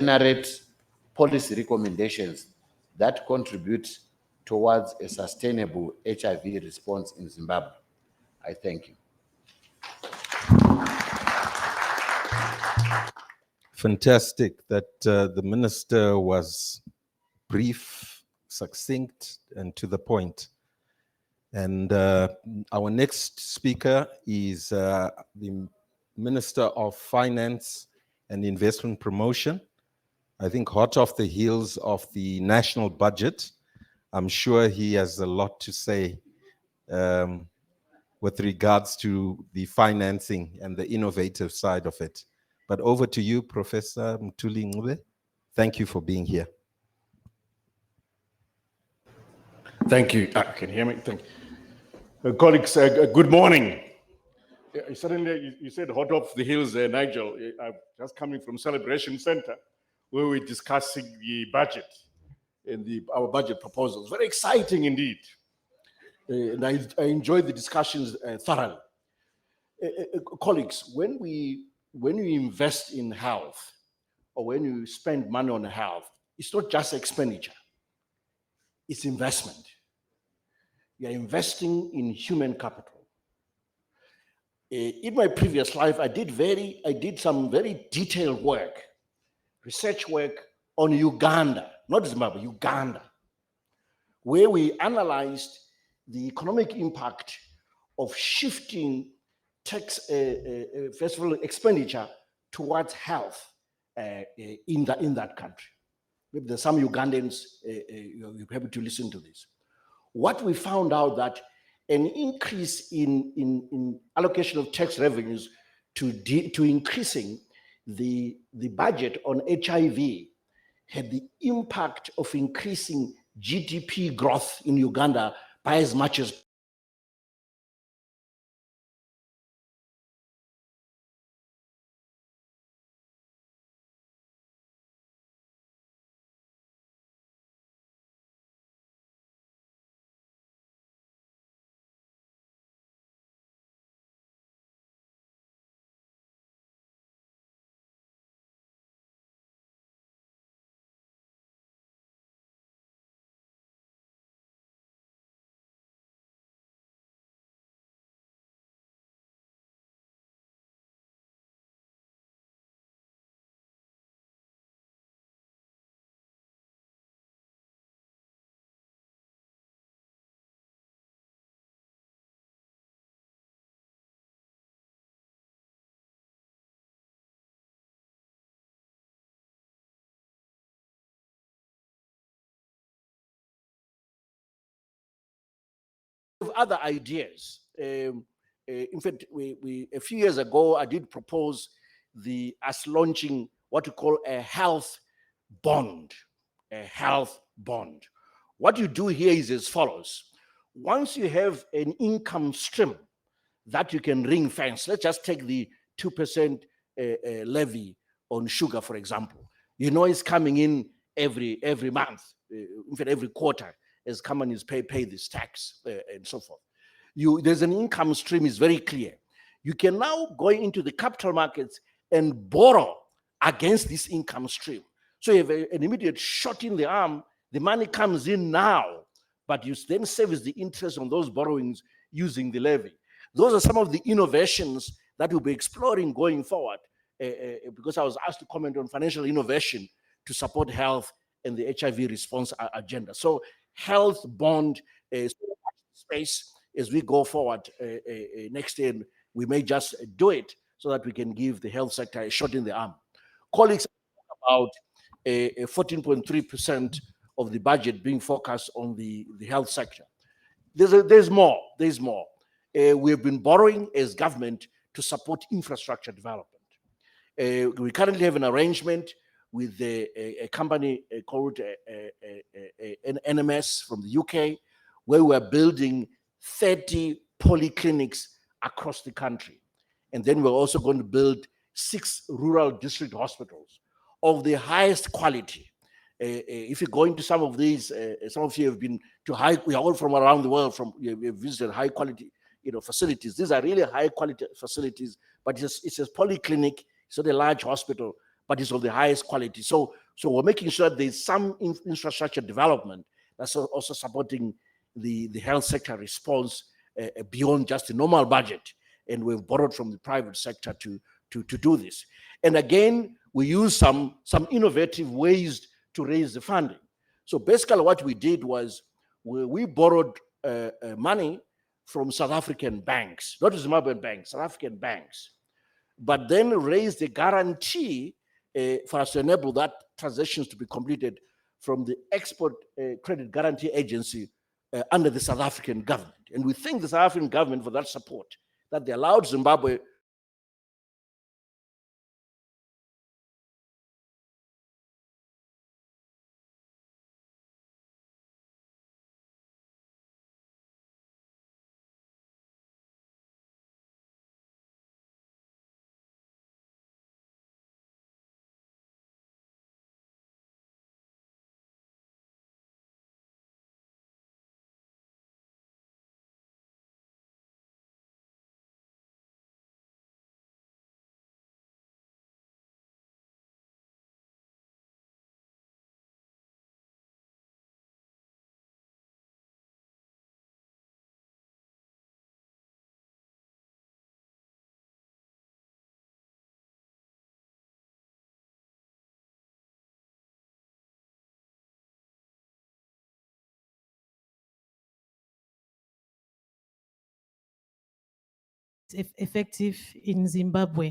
generate policy recommendations that contribute towards a sustainable HIV response in Zimbabwe. I thank you. Fantastic that the minister was brief, succinct, and to the point. And our next speaker is the Minister of Finance and Investment Promotion. I think hot off the heels of the national budget. I'm sure he has a lot to say with regards to the financing and the innovative side of it. But over to you, Professor Mthuli Ncube. Thank you for being here. Thank you. Can you hear me? Thank you. Colleagues, good morning. Suddenly, you said hot off the heels, Nigel. I'm just coming from Celebration Center, where we're discussing the budget and our budget proposals. Very exciting indeed. And I enjoyed the discussions thoroughly. Colleagues, when you invest in health, or when you spend money on health, it's not just expenditure, it's investment. You're investing in human capital. In my previous life, I did some very detailed work, research work on Uganda, not Zimbabwe, Uganda, where we analyzed the economic impact of shifting tax, first of all, expenditure towards health in that country. Maybe there's some Ugandans, you'll be able to listen to this. What we found out that an increase in allocation of tax revenues to increasing the budget on HIV had the impact of increasing GDP growth in Uganda by as much as other ideas. In fact, we a few years ago, I did propose us launching what we call a health bond. A health bond. What you do here is as follows. Once you have an income stream that you can ring fence, let's just take the 2% levy on sugar, for example. You know it's coming in every month, in fact, every quarter, as companies pay this tax and so forth. There's an income stream, is very clear. You can now go into the capital markets and borrow against this income stream. So you have an immediate shot in the arm. The money comes in now, but you then service the interest on those borrowings using the levy. Those are some of the innovations that we'll be exploring going forward, because I was asked to comment on financial innovation to support health and the HIV response agenda. So health bond space as we go forward next year, we may just do it so that we can give the health sector a shot in the arm. Colleagues about 14.3% of the budget being focused on the health sector. There's more. We have been borrowing as government to support infrastructure development. We currently have an arrangement with a company called NMS from the UK, where we're building 30 polyclinics across the country. And then we're also going to build 6 rural district hospitals of the highest quality. If you go into some of these, some of you have been to we are all from around the world, we have visited high quality facilities. These are really high quality facilities, but it's a polyclinic, it's not a large hospital, but it's of the highest quality. So we're making sure there's some infrastructure development that's also supporting the health sector response beyond just the normal budget. And we've borrowed from the private sector to do this. And again, we use some innovative ways to raise the funding. So basically what we did was we borrowed money from South African banks, not Zimbabwean banks, South African banks, but then raised a guarantee for us to enable that transactions to be completed from the Export Credit Guarantee Agency under the South African government. And we thank the South African government for that support, that they allowed Zimbabwe effective in Zimbabwe.